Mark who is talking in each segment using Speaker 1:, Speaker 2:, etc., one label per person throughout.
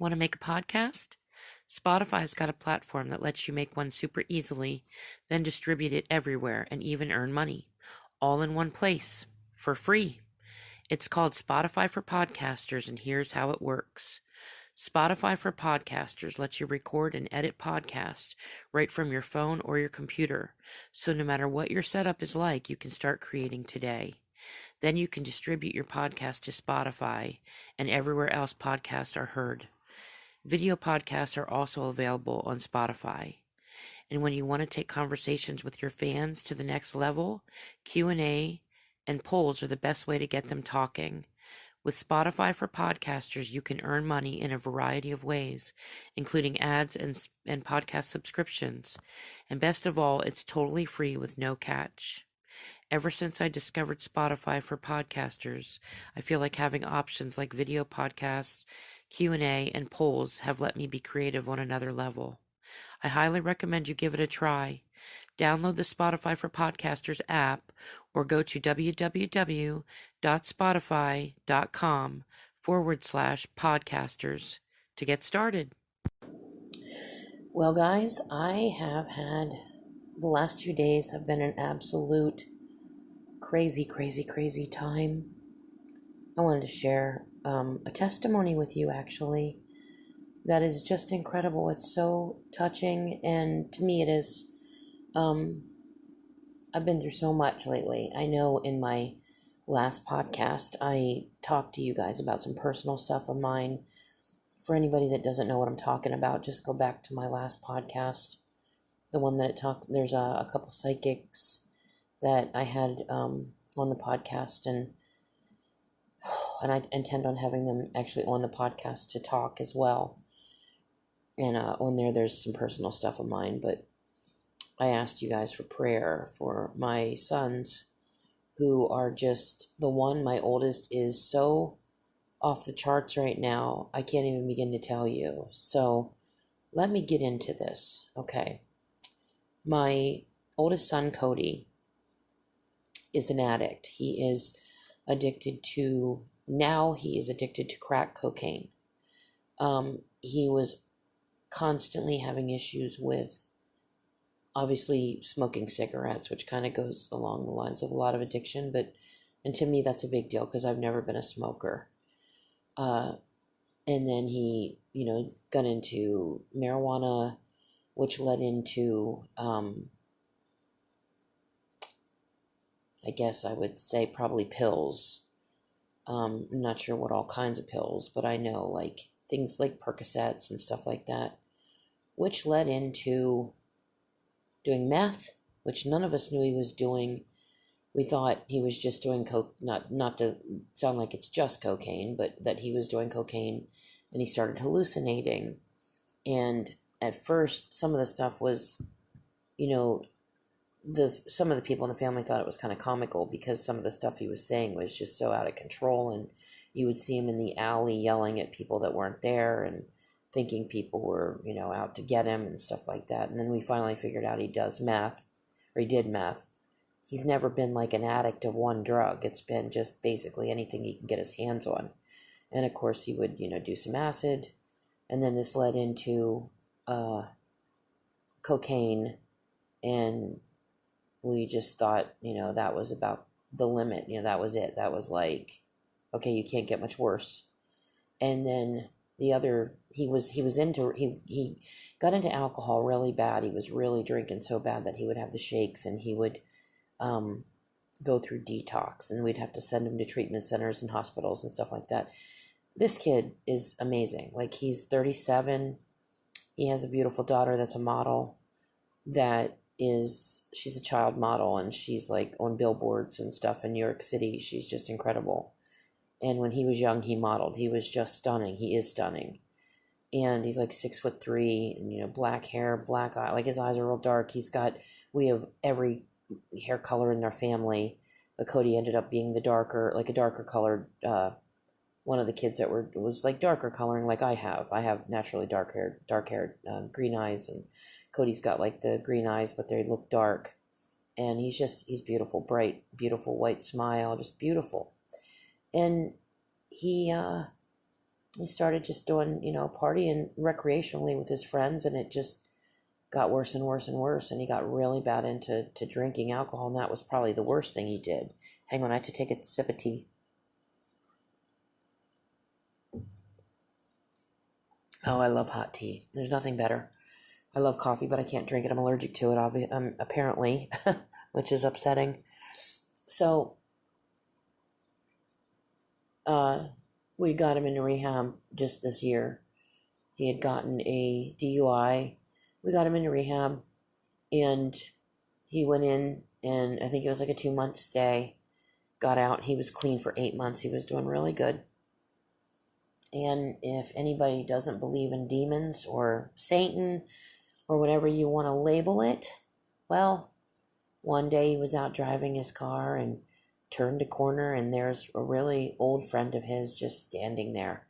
Speaker 1: Want to make a podcast? Spotify's got a platform that lets you make one super easily, then distribute it everywhere and even earn money, all in one place, for free. It's called Spotify for Podcasters, and here's how it works. Spotify for Podcasters lets you record and edit podcasts right from your phone or your computer, so no matter what your setup is like, you can start creating today. Then you can distribute your podcast to Spotify and everywhere else podcasts are heard. Video podcasts are also available on Spotify. And when you want to take conversations with your fans to the next level, Q&A and polls are the best way to get them talking. With Spotify for Podcasters, you can earn money in a variety of ways, including ads and podcast subscriptions. And best of all, it's totally free with no catch. Ever since I discovered Spotify for Podcasters, I feel like having options like video podcasts, Q&A, and polls have let me be creative on another level. I highly recommend you give it a try. Download the Spotify for Podcasters app or go to www.spotify.com/podcasters to get started. Well, guys, I have had the last 2 days have been an absolute crazy time. I wanted to share a testimony with you, actually, that is just incredible. It's so touching, and to me it is. I've been through so much lately. I know in my last podcast I talked to you guys about some personal stuff of mine. For anybody that doesn't know what I'm talking about, just go back to my last podcast, the one that there's a couple psychics that I had on the podcast, and I intend on having them actually on the podcast to talk as well. And on there's some personal stuff of mine, but I asked you guys for prayer for my sons, who are just the one. My oldest is so off the charts right now, I can't even begin to tell you. So let me get into this, okay? My oldest son, Cody, is an addict. He is addicted to crack cocaine. He was constantly having issues with, obviously, smoking cigarettes, which kind of goes along the lines of a lot of addiction, and to me that's a big deal because I've never been a smoker. And then he, got into marijuana, which led into, I guess I would say probably pills. I'm not sure what all kinds of pills, but I know like things like Percocets and stuff like that, which led into doing meth, which none of us knew he was doing. We thought he was just doing coke, not to sound like it's just cocaine, but that he was doing cocaine, and he started hallucinating. And at first, some of the stuff was, some of the people in the family thought it was kind of comical because some of the stuff he was saying was just so out of control, and you would see him in the alley yelling at people that weren't there and thinking people were, out to get him and stuff like that. And then we finally figured out he did meth. He's never been like an addict of one drug. It's been just basically anything he can get his hands on. And of course he would, do some acid. And then this led into cocaine. And we just thought, that was about the limit. That was it. That was like, okay, you can't get much worse. And then he got into alcohol really bad. He was really drinking so bad that he would have the shakes, and he would go through detox, and we'd have to send him to treatment centers and hospitals and stuff like that. This kid is amazing. Like, he's 37. He has a beautiful daughter that's a model. She's a child model, and she's like on billboards and stuff in New York City. She's just incredible. And when he was young, he modeled. He was just stunning. He is stunning. And he's like 6'3", and, black hair, black eye. Like, his eyes are real dark. We have every hair color in their family, but Cody ended up being a darker colored, one of the kids that was like darker coloring like I have. I have naturally dark hair, green eyes, and Cody's got like the green eyes, but they look dark. And he's beautiful, bright, beautiful white smile, just beautiful. And he he started just doing, partying recreationally with his friends, and it just got worse and worse and worse. And he got really bad into drinking alcohol, and that was probably the worst thing he did. Hang on, I have to take a sip of tea. Oh, I love hot tea. There's nothing better. I love coffee, but I can't drink it. I'm allergic to it, apparently, which is upsetting. So, we got him into rehab just this year. He had gotten a DUI. We got him into rehab, and he went in, and I think it was like a 2-month stay. Got out. He was clean for 8 months. He was doing really good. And if anybody doesn't believe in demons or Satan or whatever you want to label it, well, one day he was out driving his car and turned a corner, and there's a really old friend of his just standing there.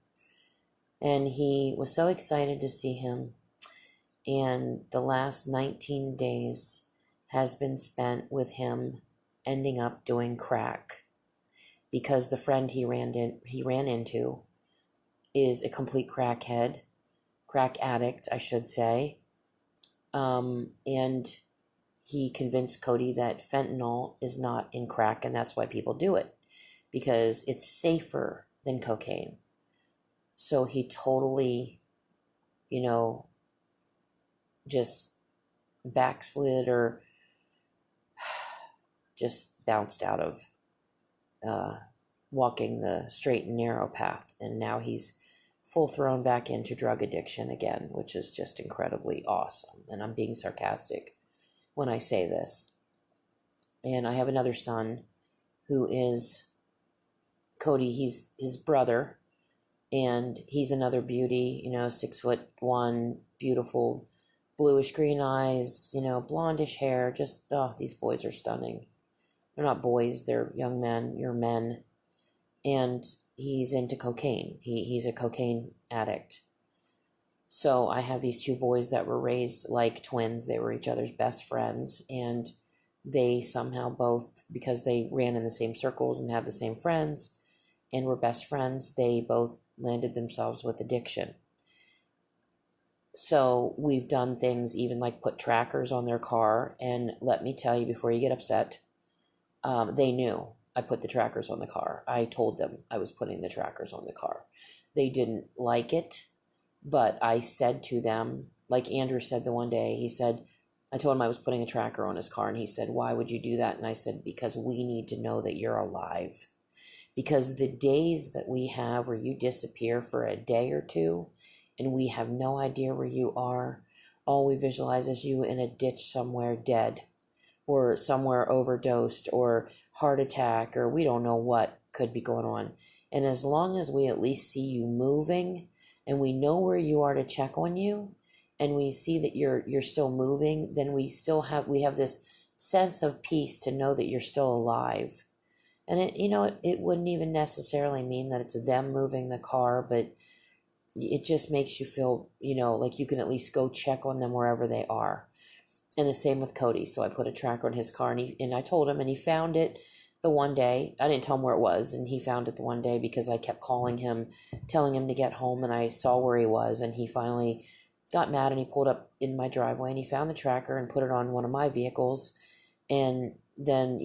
Speaker 1: And he was so excited to see him. And the last 19 days has been spent with him ending up doing crack, because the friend he ran into is a complete crack addict, I should say. And he convinced Cody that fentanyl is not in crack, and that's why people do it, because it's safer than cocaine. So he totally, just backslid, or just bounced out of walking the straight and narrow path. And now he's full thrown back into drug addiction again, which is just incredibly awesome. And I'm being sarcastic when I say this. And I have another son who is Cody. He's his brother, and he's another beauty, 6'1", beautiful, bluish green eyes, blondish hair. Just, these boys are stunning. They're not boys, they're young men, you're men. And he's into cocaine. He's a cocaine addict. So I have these two boys that were raised like twins. They were each other's best friends, and they somehow both, because they ran in the same circles and had the same friends and were best friends, they both landed themselves with addiction. So we've done things, even like put trackers on their car. And let me tell you, before you get upset, they knew I put the trackers on the car. I told them I was putting the trackers on the car. They didn't like it, but I said to them, like Andrew said the one day, he said, I told him I was putting a tracker on his car, and he said, why would you do that? And I said, because we need to know that you're alive. Because the days that we have where you disappear for a day or two, and we have no idea where you are, all we visualize is you in a ditch somewhere dead, or somewhere overdosed, or heart attack, or we don't know what could be going on. And as long as we at least see you moving, and we know where you are to check on you, and we see that you're still moving, then we have this sense of peace to know that you're still alive. And it wouldn't even necessarily mean that it's them moving the car, but it just makes you feel, like you can at least go check on them wherever they are. And the same with Cody. So I put a tracker on his car, and I told him, and he found it the one day. I didn't tell him where it was, and he found it the one day because I kept calling him, telling him to get home, and I saw where he was, and he finally got mad, and he pulled up in my driveway, and he found the tracker and put it on one of my vehicles. And then,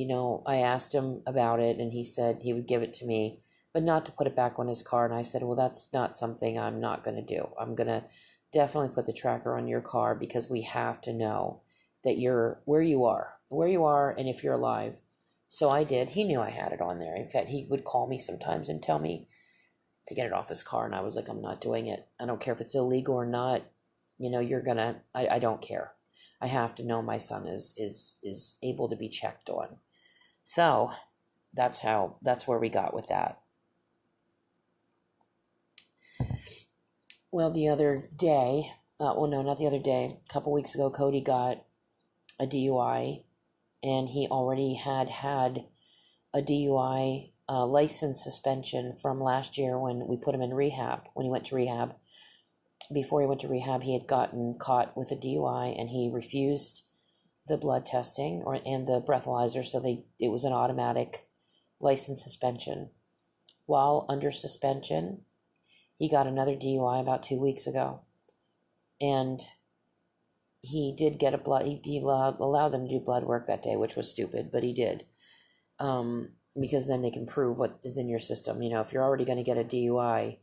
Speaker 1: I asked him about it, and he said he would give it to me, but not to put it back on his car. And I said, well, that's not something I'm not going to do. I'm going to definitely put the tracker on your car, because we have to know that you're where you are, and if you're alive. So I did. He knew I had it on there. In fact, he would call me sometimes and tell me to get it off his car, and I was like, I'm not doing it. I don't care if it's illegal or not. I don't care. I have to know my son is able to be checked on. So that's where we got with that. Well, the other day, not the other day, a couple weeks ago, Cody got a DUI, and he already had a DUI license suspension from last year when we put him in rehab, when he went to rehab. Before he went to rehab, he had gotten caught with a DUI, and he refused the blood testing and the breathalyzer, so it was an automatic license suspension. While under suspension, He got another DUI about 2 weeks ago. And he did get he allowed them to do blood work that day, which was stupid, but he did. Because then they can prove what is in your system. If you're already going to get a DUI,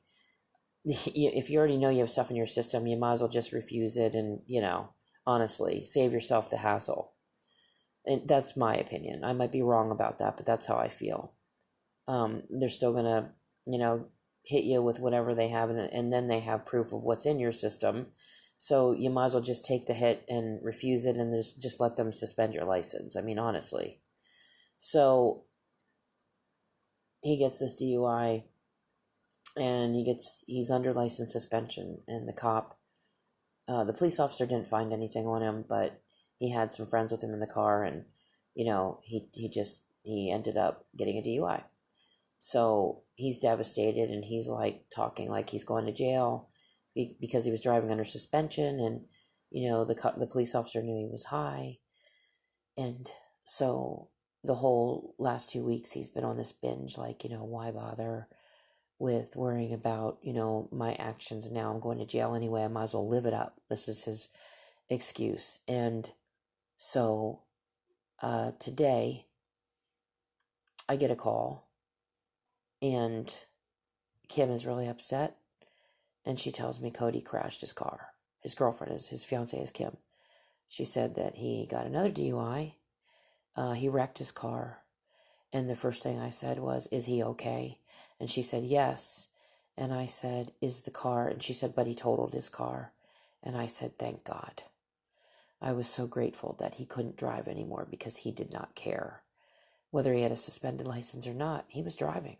Speaker 1: if you already know you have stuff in your system, you might as well just refuse it and, honestly, save yourself the hassle. And that's my opinion. I might be wrong about that, but that's how I feel. They're still going to, hit you with whatever they have, and then they have proof of what's in your system. So you might as well just take the hit and refuse it and just let them suspend your license. I mean, honestly. So he gets this DUI and he's under license suspension, and the police officer didn't find anything on him, but he had some friends with him in the car, and he ended up getting a DUI. So he's devastated, and he's like talking like he's going to jail because he was driving under suspension, and the police officer knew he was high. And so the whole last 2 weeks he's been on this binge, like, why bother with worrying about, my actions. Now I'm going to jail anyway, I might as well live it up. This is his excuse. And so today I get a call, and Kim is really upset, and she tells me Cody crashed his car. His girlfriend his fiance is Kim. She said that he got another DUI. He wrecked his car. And the first thing I said was, is he okay? And she said, yes. And I said, is the car? And she said, but he totaled his car. And I said, thank God. I was so grateful that he couldn't drive anymore, because he did not care. Whether he had a suspended license or not, he was driving.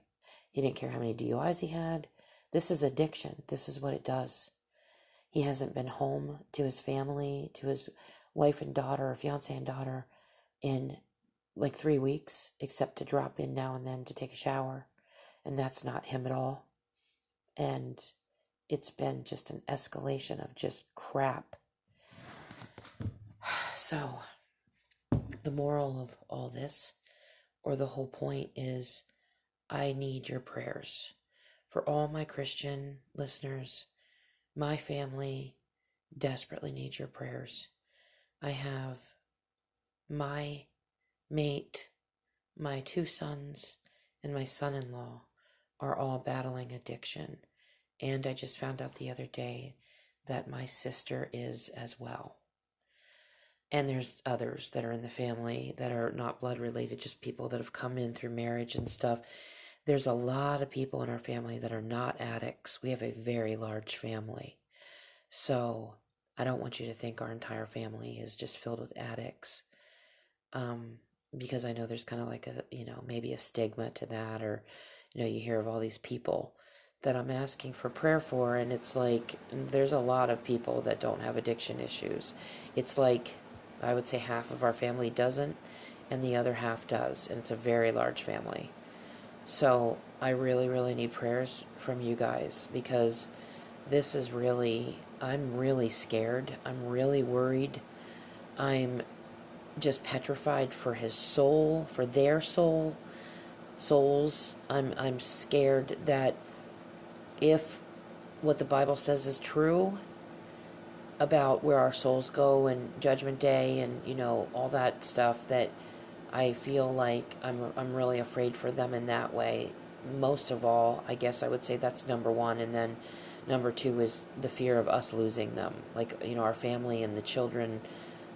Speaker 1: He didn't care how many DUIs he had. This is addiction. This is what it does. He hasn't been home to his family, to his wife and daughter, or fiance and daughter, in like 3 weeks, except to drop in now and then to take a shower. And that's not him at all. And it's been just an escalation of just crap. So the moral of all this, or the whole point, is I need your prayers. For all my Christian listeners, my family desperately needs your prayers. I have my mate, my 2 sons, and my son-in-law are all battling addiction. And I just found out the other day that my sister is as well. And there's others that are in the family that are not blood related, just people that have come in through marriage and stuff. There's a lot of people in our family that are not addicts. We have a very large family. So I don't want you to think our entire family is just filled with addicts. Because I know there's kind of like maybe a stigma to that, or, you hear of all these people that I'm asking for prayer for, and it's like, there's a lot of people that don't have addiction issues. It's like, I would say half of our family doesn't, and the other half does, and it's a very large family. So I really, really need prayers from you guys, because this is I'm really scared. I'm really worried. I'm just petrified for his soul, for their souls. I'm scared that if what the Bible says is true about where our souls go and Judgment Day and all that stuff, that I feel like I'm really afraid for them in that way. Most of all, I guess I would say that's number one, and then number two is the fear of us losing them, like our family and the children,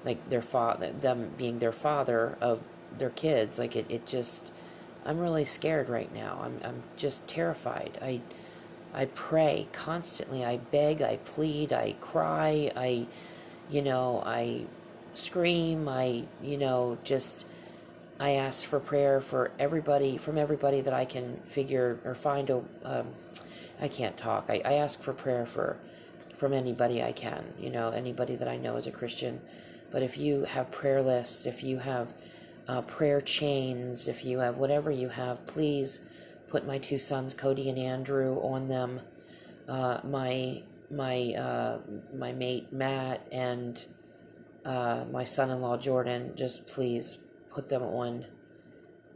Speaker 1: like them being their father of their kids. Like it just, I'm really scared right now. I'm just terrified. I pray constantly. I beg, I plead, I cry, I scream, I ask for prayer for everybody, from everybody that I can figure or find. I can't talk. I ask for prayer from anybody I can, anybody that I know is a Christian. But if you have prayer lists, if you have prayer chains, if you have whatever you have, please put my 2 sons, Cody and Andrew, on them. My mate Matt and my son-in-law Jordan, just please put them on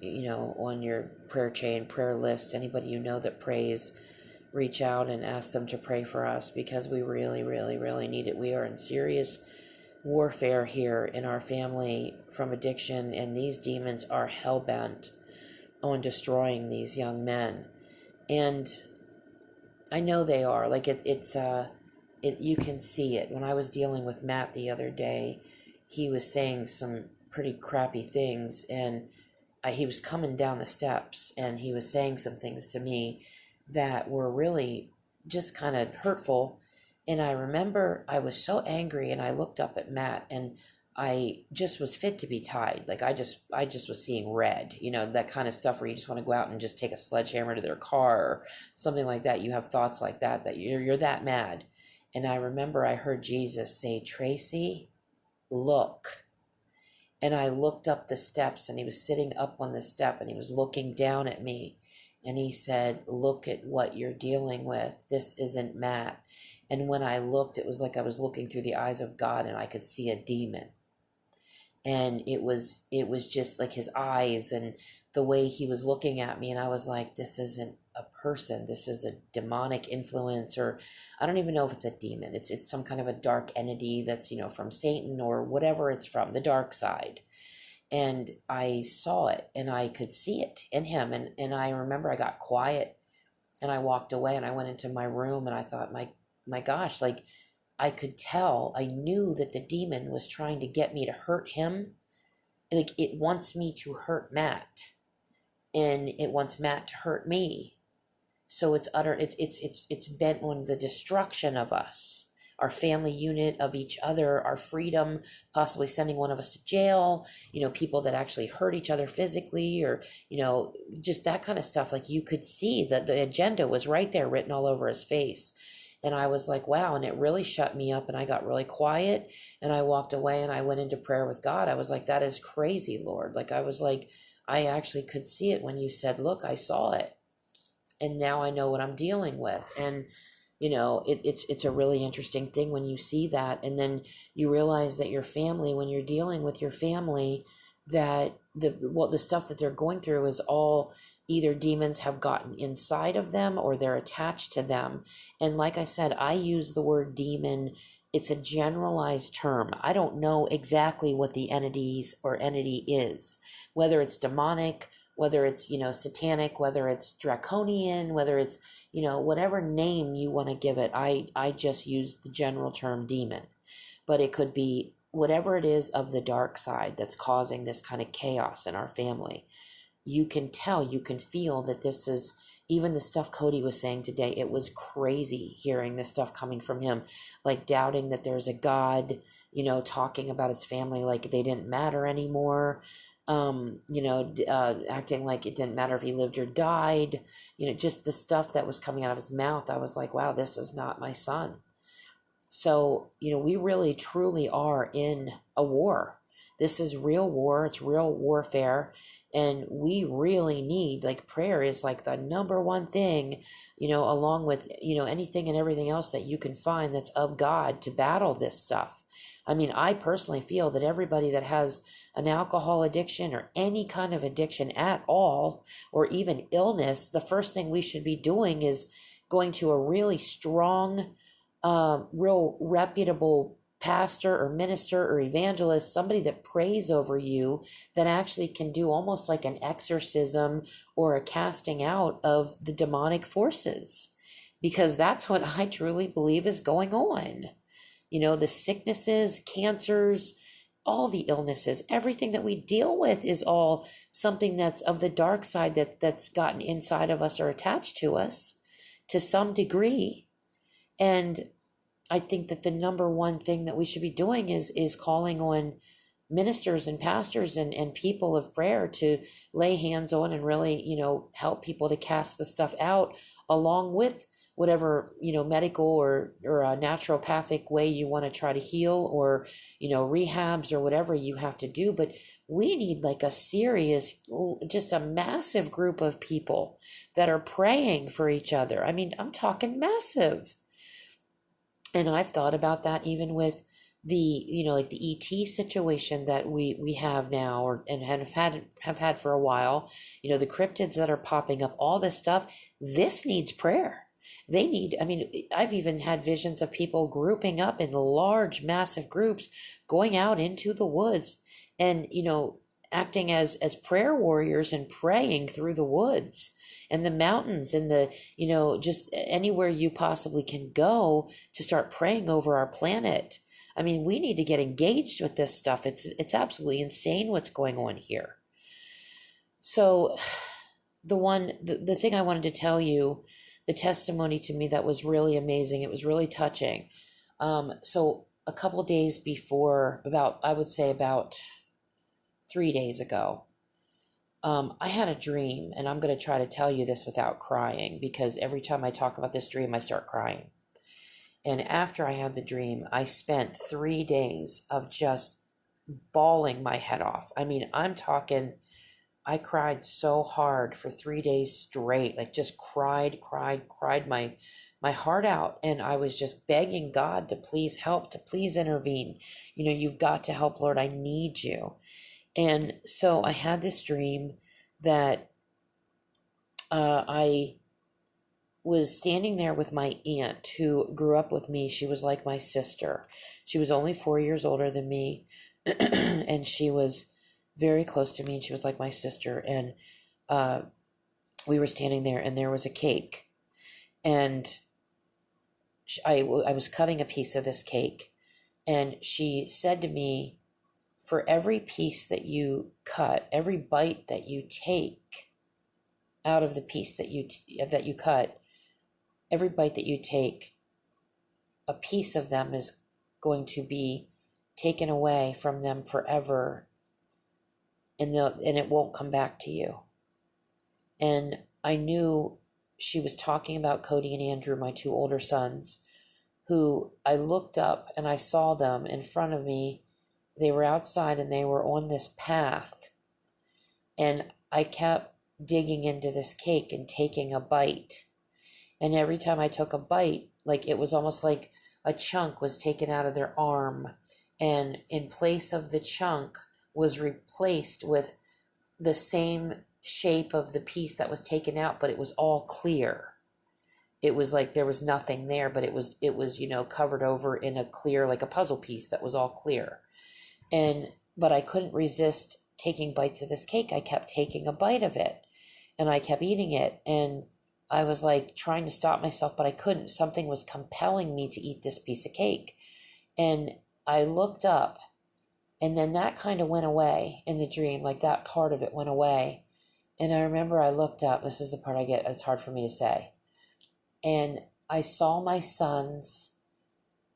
Speaker 1: on your prayer chain, prayer list. Anybody that prays reach out and ask them to pray for us, because we really, really, really need it. We are in serious warfare here in our family from addiction, and these demons are hell-bent on destroying these young men. And I know they are. Like you can see it. When I was dealing with Matt the other day, he was saying some pretty crappy things, and he was coming down the steps, and he was saying some things to me that were really just kind of hurtful. And I remember I was so angry, and I looked up at Matt, and I just was fit to be tied. Like I just was seeing red, that kind of stuff where you just want to go out and just take a sledgehammer to their car or something like that. You have thoughts like that you're that mad. And I remember I heard Jesus say, "Tracy, look." And I looked up the steps, and he was sitting up on the step, and he was looking down at me. And he said, "Look at what you're dealing with. This isn't Matt." And when I looked, it was like I was looking through the eyes of God, and I could see a demon. And it was just like his eyes and the way he was looking at me. And I was like, this isn't a person. This is a demonic influence, or I don't even know if it's a demon. It's some kind of a dark entity that's, from Satan or whatever it's from, the dark side. And I saw it, and I could see it in him. And I remember I got quiet, and I walked away, and I went into my room, and I thought, my gosh, like I could tell, I knew that the demon was trying to get me to hurt him. Like it wants me to hurt Matt, and it wants Matt to hurt me. So it's bent on the destruction of us, our family unit, of each other, our freedom, possibly sending one of us to jail, people that actually hurt each other physically, or, just that kind of stuff. Like you could see that the agenda was right there written all over his face. And I was like, wow. And it really shut me up, and I got really quiet, and I walked away, and I went into prayer with God. I was like, that is crazy, Lord. Like, I was like, I actually could see it when you said, look, I saw it. And now I know what I'm dealing with. And, it's a really interesting thing when you see that. And then you realize that your family, when you're dealing with your family, that the stuff that they're going through is all either demons have gotten inside of them, or they're attached to them. And like I said, I use the word demon. It's a generalized term. I don't know exactly what the entity is, whether it's demonic, whether it's, satanic, whether it's draconian, whether it's, whatever name you want to give it. I just use the general term demon, but it could be whatever it is of the dark side that's causing this kind of chaos in our family. You can tell, you can feel that this is, even the stuff Cody was saying today, it was crazy hearing this stuff coming from him, like doubting that there's a God, talking about his family like they didn't matter anymore, acting like it didn't matter if he lived or died, just the stuff that was coming out of his mouth. I was like, wow, this is not my son. So, we really truly are in a war. This is real war. It's real warfare. And we really need, like, prayer is like the number one thing, along with, anything and everything else that you can find that's of God, to battle this stuff. I mean, I personally feel that everybody that has an alcohol addiction or any kind of addiction at all, or even illness, the first thing we should be doing is going to a really strong, real reputable pastor or minister or evangelist, somebody that prays over you, that actually can do almost like an exorcism or a casting out of the demonic forces, because that's what I truly believe is going on. The sicknesses, cancers, all the illnesses, everything that we deal with is all something that's of the dark side, that's gotten inside of us or attached to us to some degree. And I think that the number one thing that we should be doing is calling on ministers and pastors and people of prayer to lay hands on and really, help people to cast the stuff out, along with whatever, medical or a naturopathic way you want to try to heal, or, rehabs or whatever you have to do. But we need like a serious, just a massive group of people that are praying for each other. I mean, I'm talking massive. And I've thought about that even with the, like the ET situation that we have now, and have had for a while, the cryptids that are popping up, all this stuff, this needs prayer. They need, I mean, I've even had visions of people grouping up in large, massive groups, going out into the woods and, acting as prayer warriors and praying through the woods and the mountains and just anywhere you possibly can go to start praying over our planet. I mean, we need to get engaged with this stuff. It's absolutely insane what's going on here. So the thing I wanted to tell you, the testimony to me that was really amazing, it was really touching. So a couple days before, I would say about 3 days ago, I had a dream, and I'm going to try to tell you this without crying, because every time I talk about this dream, I start crying. And after I had the dream, I spent 3 days of just bawling my head off. I mean, I'm talking, I cried so hard for 3 days straight, like just cried my heart out. And I was just begging God to please help, to please intervene. You've got to help, Lord. I need you. And so I had this dream that I was standing there with my aunt who grew up with me. She was like my sister. She was only 4 years older than me, and she was very close to me, and she was like my sister. And we were standing there, and there was a cake, and I was cutting a piece of this cake, and she said to me, for every piece that you cut, every bite that you take out of the piece that you cut, every bite that you take, a piece of them is going to be taken away from them forever, and it won't come back to you. And I knew she was talking about Cody and Andrew, my 2 older sons, who I looked up and I saw them in front of me. They were outside and they were on this path, and I kept digging into this cake and taking a bite. And every time I took a bite, like it was almost like a chunk was taken out of their arm, and in place of the chunk was replaced with the same shape of the piece that was taken out, but it was all clear. It was like there was nothing there, but it was covered over in a clear, like a puzzle piece that was all clear. But I couldn't resist taking bites of this cake. I kept taking a bite of it, and I kept eating it, and I was like trying to stop myself, but I couldn't. Something was compelling me to eat this piece of cake. And I looked up, and then that kind of went away in the dream, like that part of it went away. And I remember I looked up, this is the part it's hard for me to say. And I saw my sons,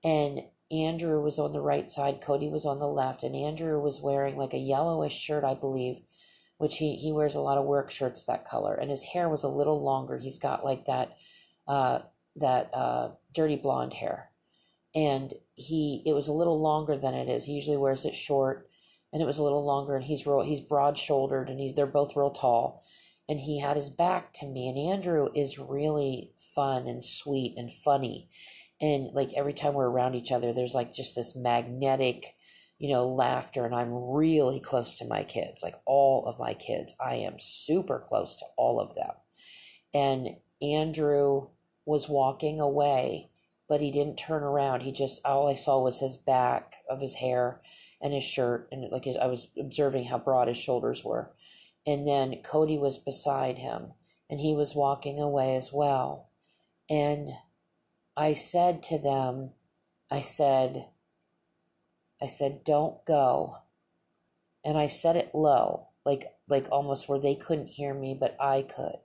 Speaker 1: and Andrew was on the right side, Cody was on the left, and Andrew was wearing like a yellowish shirt, I believe, which he wears a lot of work shirts that color, and his hair was a little longer. He's got like that dirty blonde hair, and it was a little longer than it is. He usually wears it short, and it was a little longer, and he's broad shouldered, and they're both real tall, and he had his back to me. And Andrew is really fun and sweet and funny. And like every time we're around each other, there's like just this magnetic, laughter. And I'm really close to my kids, like all of my kids. I am super close to all of them. And Andrew was walking away, but he didn't turn around. All I saw was his back of his hair and his shirt. And I was observing how broad his shoulders were. And then Cody was beside him, and he was walking away as well. And I said to them, I said, don't go. And I said it low, like almost where they couldn't hear me, but I could.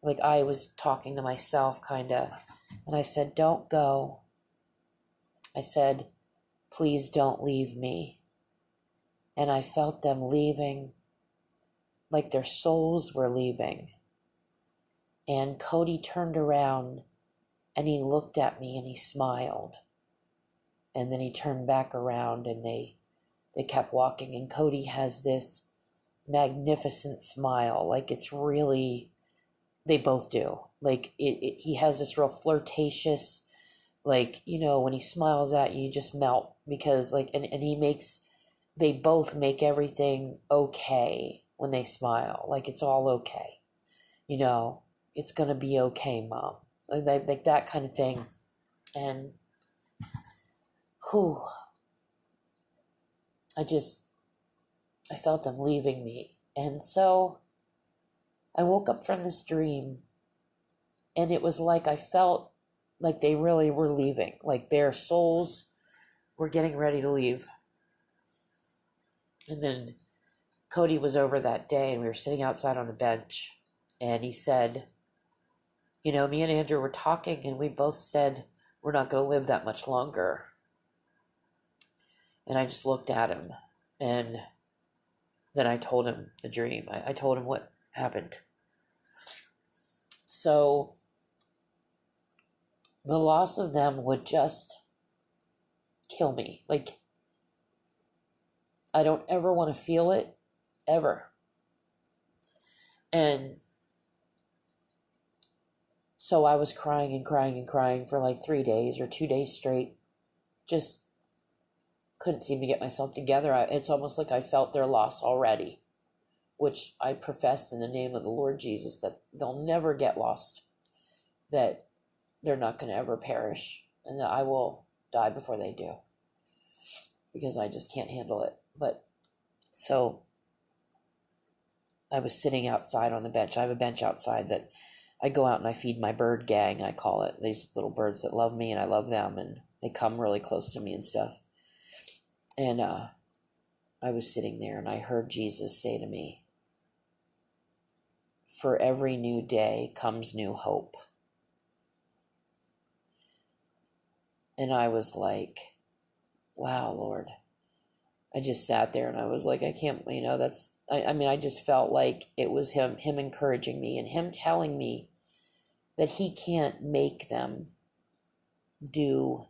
Speaker 1: Like I was talking to myself kind of. And I said, don't go. I said, please don't leave me. And I felt them leaving, like their souls were leaving. And Cody turned around, and he looked at me, and he smiled. And then he turned back around, and they kept walking. And Cody has this magnificent smile. Like it's really, they both do. Like he has this real flirtatious, like, when he smiles at you, you just melt, because like, and they both make everything okay when they smile. Like it's all okay. It's going to be okay, Mom. like that kind of thing. And whew, I felt them leaving me. And so I woke up from this dream, and it was like I felt like they really were leaving, like their souls were getting ready to leave. And then Cody was over that day, and we were sitting outside on the bench, and he said, me and Andrew were talking, and we both said we're not going to live that much longer. And I just looked at him, and then I told him the dream. I told him what happened. So the loss of them would just kill me. Like, I don't ever want to feel it, ever. And so I was crying and crying and crying for like 3 days or 2 days straight. Just couldn't seem to get myself together. It's almost like I felt their loss already, which I profess in the name of the Lord Jesus that they'll never get lost, that they're not going to ever perish, and that I will die before they do, because I just can't handle it. But so I was sitting outside on the bench. I have a bench outside that I go out and I feed my bird gang, I call it. These little birds that love me and I love them, and they come really close to me and stuff. And I was sitting there, and I heard Jesus say to me, "For every new day comes new hope." And I was like, wow, Lord. I just sat there, and I was like, I can't, I just felt like it was him encouraging me, and him telling me that he can't make them do,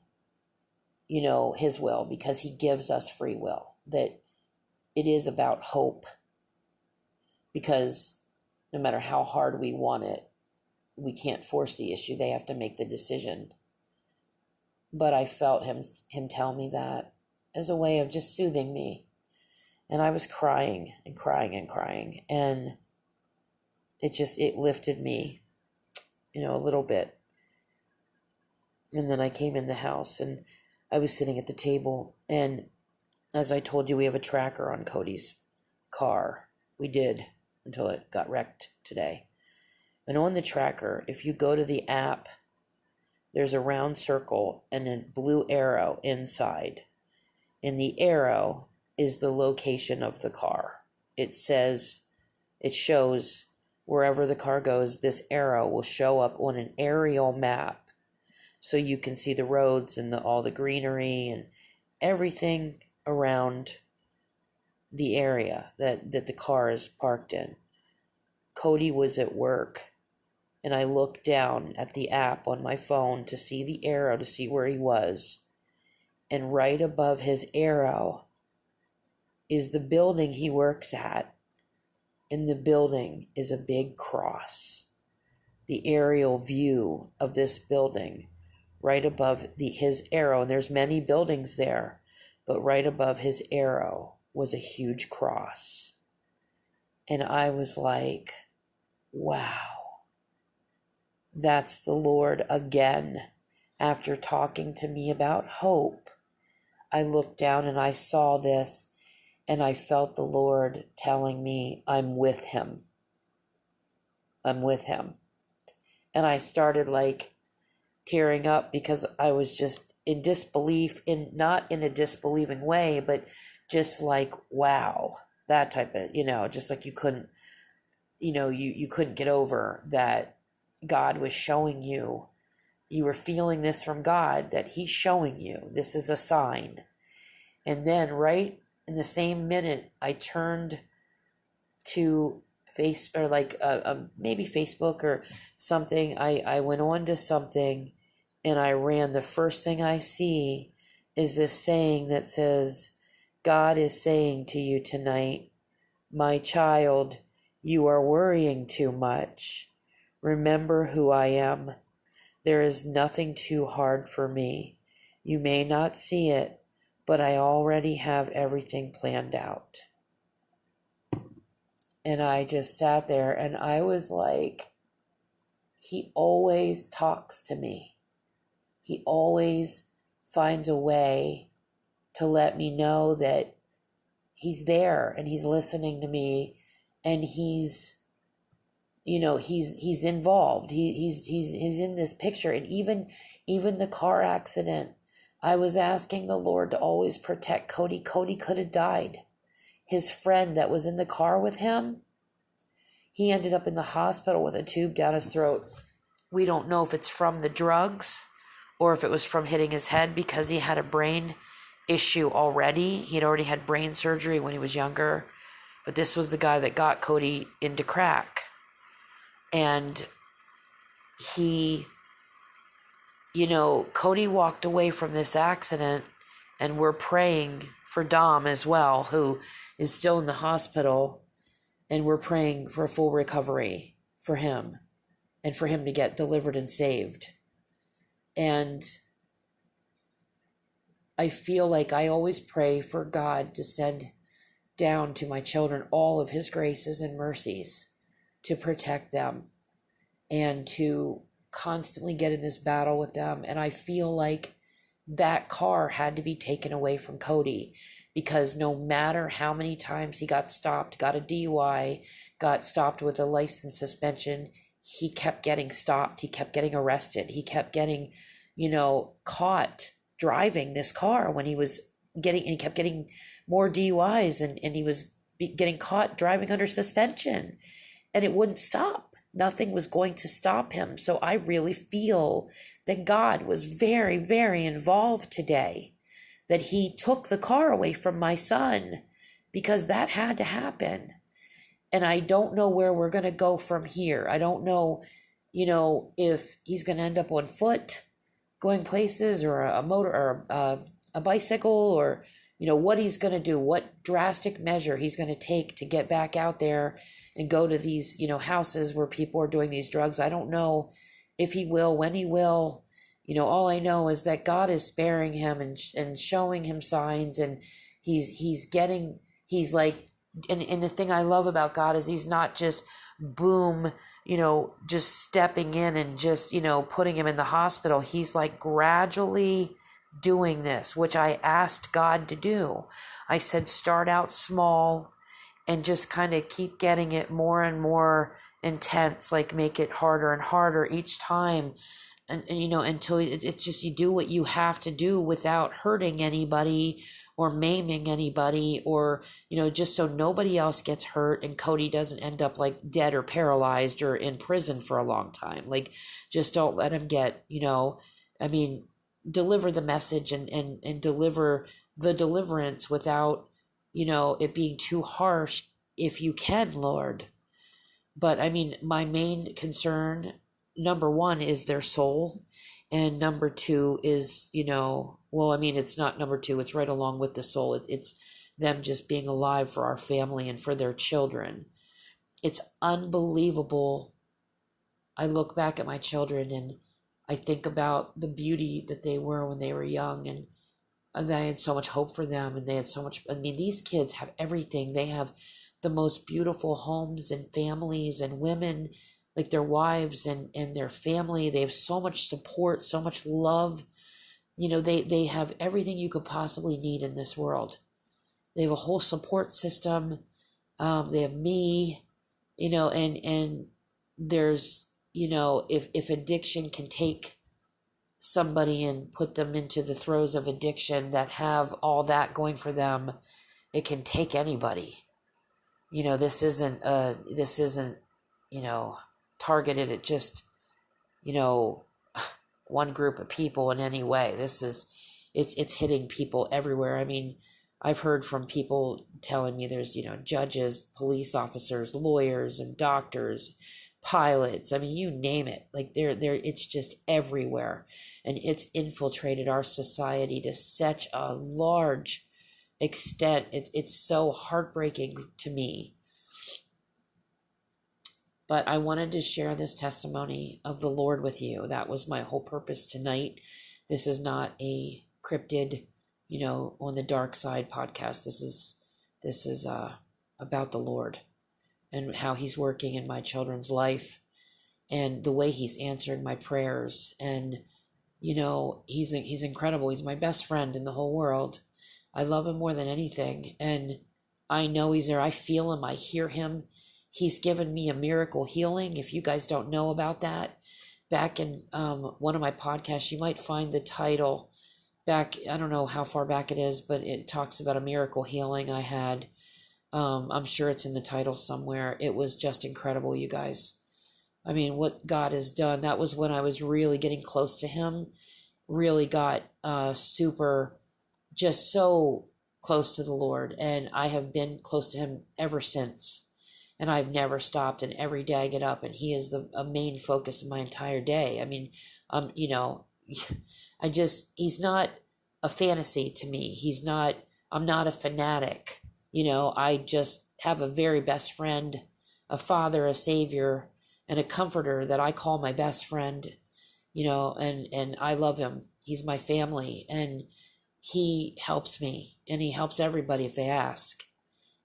Speaker 1: his will, because he gives us free will, that it is about hope, because no matter how hard we want it, we can't force the issue. They have to make the decision. But I felt him tell me that as a way of just soothing me. And I was crying and crying and crying. And it lifted me, a little bit. And then I came in the house, and I was sitting at the table. And as I told you, we have a tracker on Cody's car. We did, until it got wrecked today. And on the tracker, if you go to the app, there's a round circle and a blue arrow inside. And the arrow is the location of the car. It shows wherever the car goes, this arrow will show up on an aerial map. So you can see the roads and all the greenery and everything around the area that the car is parked in. Cody was at work, and I looked down at the app on my phone to see the arrow, to see where he was. And right above his arrow is the building he works at. And the building is a big cross. The aerial view of this building, right above his arrow, and there's many buildings there, but right above his arrow was a huge cross. And I was like, wow. That's the Lord again. After talking to me about hope, I looked down and I saw this, and I felt the Lord telling me, I'm with him. I'm with him. And I started like tearing up, because I was just in disbelief, not in a disbelieving way, but just like, wow, that type of, just like you couldn't, you couldn't get over that God was showing you. You were feeling this from God, that he's showing you this is a sign. And then right in the same minute, I turned to maybe Facebook or something. I went on to something, and I ran. The first thing I see is this saying that says, God is saying to you tonight, my child, you are worrying too much. Remember who I am. There is nothing too hard for me. You may not see it, but I already have everything planned out. And I just sat there, and I was like, he always talks to me. He always finds a way to let me know that he's there and he's listening to me, and he's involved. He's in this picture. And even the car accident, I was asking the Lord to always protect Cody. Cody could have died. His friend that was in the car with him, he ended up in the hospital with a tube down his throat. We don't know if it's from the drugs or if it was from hitting his head, because he had a brain issue already. He'd already had brain surgery when he was younger. But this was the guy that got Cody into crack. And Cody walked away from this accident, and we're praying for Dom as well, who is still in the hospital, and we're praying for a full recovery for him and for him to get delivered and saved. And I feel like I always pray for God to send down to my children all of his graces and mercies to protect them and to constantly get in this battle with them. And I feel like that car had to be taken away from Cody, because no matter how many times he got stopped, got a DUI, got stopped with a license suspension, he kept getting stopped. He kept getting arrested. He kept getting, caught driving this car when he kept getting more DUIs, and he was getting caught driving under suspension, and it wouldn't stop. Nothing was going to stop him. So I really feel that God was very, very involved today, that he took the car away from my son, because that had to happen. And I don't know where we're going to go from here. I don't know, if he's going to end up on foot going places, or a motor, or a bicycle, or, what he's going to do, what drastic measure he's going to take to get back out there and go to these, houses where people are doing these drugs. I don't know if he will, when he will. All I know is that God is sparing him and showing him signs, and he's like, and the thing I love about God is he's not just boom, just stepping in and just, putting him in the hospital. He's like gradually doing this, which I asked God to do. I said, start out small and just kind of keep getting it more and more intense, like make it harder and harder each time. And until it's just, you do what you have to do without hurting anybody or maiming anybody, or, just so nobody else gets hurt and Cody doesn't end up like dead or paralyzed or in prison for a long time. Like, just don't let him get, deliver the message and deliver the deliverance without, it being too harsh, if you can, Lord. But my main concern, number one, is their soul. And number two is, it's not number two, it's right along with the soul. It's them just being alive for our family and for their children. It's unbelievable. I look back at my children and I think about the beauty that they were when they were young, and I had so much hope for them, and they had so much, these kids have everything. They have the most beautiful homes and families and women, like their wives and their family. They have so much support, so much love. They have everything you could possibly need in this world. They have a whole support system. They have me, and there's, if addiction can take somebody and put them into the throes of addiction that have all that going for them, it can take anybody. This isn't targeted at just, one group of people in any way. It's hitting people everywhere. I've heard from people telling me there's, judges, police officers, lawyers, and doctors, pilots. you name it. Like it's just everywhere. And it's infiltrated our society to such a large extent. It's so heartbreaking to me. But I wanted to share this testimony of the Lord with you. That was my whole purpose tonight. This is not a cryptid, on the dark side podcast. This is about the Lord and how he's working in my children's life. and the way he's answering my prayers. And, he's incredible. He's my best friend in the whole world. I love him more than anything. And I know he's there. I feel him. I hear him. He's given me a miracle healing. If you guys don't know about that, back in one of my podcasts, you might find the title back. I don't know how far back it is, but it talks about a miracle healing I had. I'm sure it's in the title somewhere. It was just incredible, you guys. I mean, what God has done. That was when I was really getting close to him, really got super, just so close to the Lord. And I have been close to him ever since. And I've never stopped. And every day I get up and he is a main focus of my entire day. I mean, he's not a fantasy to me. I'm not a fanatic. I just have a very best friend, a father, a savior, and a comforter that I call my best friend, and I love him. He's my family, and he helps me, and he helps everybody if they ask,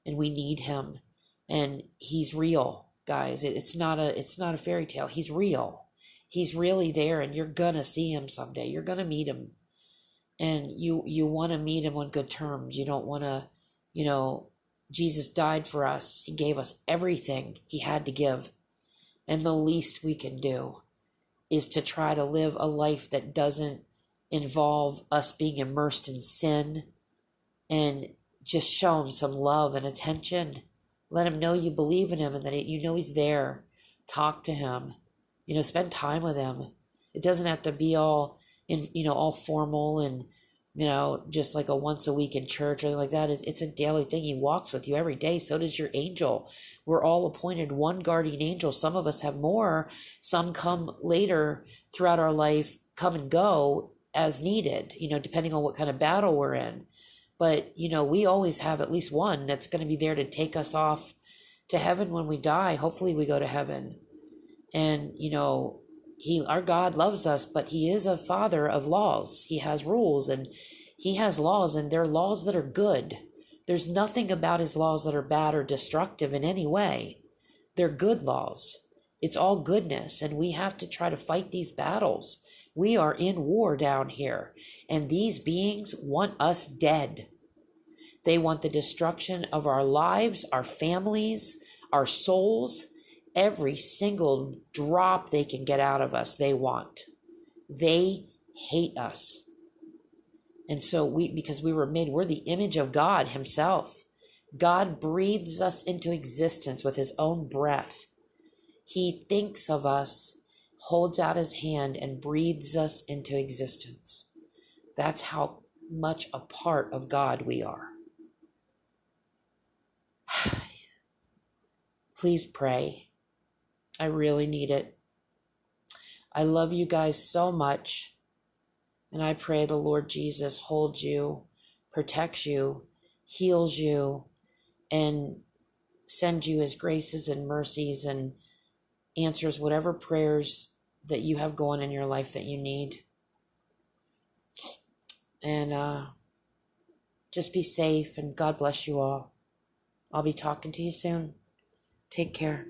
Speaker 1: and we need him, and he's real, guys. It's not a fairy tale. He's real. He's really there, and you're gonna see him someday. You're gonna meet him, and you want to meet him on good terms. You don't want to, Jesus died for us. He gave us everything he had to give. And the least we can do is to try to live a life that doesn't involve us being immersed in sin, and just show him some love and attention. Let him know you believe in him and that he's there. Talk to him, spend time with him. It doesn't have to be all all formal and, just like a once a week in church or anything like that. It's a daily thing. He walks with you every day. So does your angel. We're all appointed one guardian angel. Some of us have more. Some come later throughout our life, come and go as needed, depending on what kind of battle we're in. But, we always have at least one that's going to be there to take us off to heaven when we die. Hopefully we go to heaven. And, our God loves us, but he is a father of laws. He has rules and he has laws, and they're laws that are good. There's nothing about his laws that are bad or destructive in any way. They're good laws. It's all goodness, and we have to try to fight these battles. We are in war down here, and these beings want us dead. They want the destruction of our lives, our families, our souls. Every single drop they can get out of us, they want. They hate us. And so because we're the image of God himself. God breathes us into existence with his own breath. He thinks of us, holds out his hand, and breathes us into existence. That's how much a part of God we are. Please pray. I really need it. I love you guys so much. And I pray the Lord Jesus holds you, protects you, heals you, and sends you his graces and mercies and answers whatever prayers that you have going in your life that you need. And just be safe, and God bless you all. I'll be talking to you soon. Take care.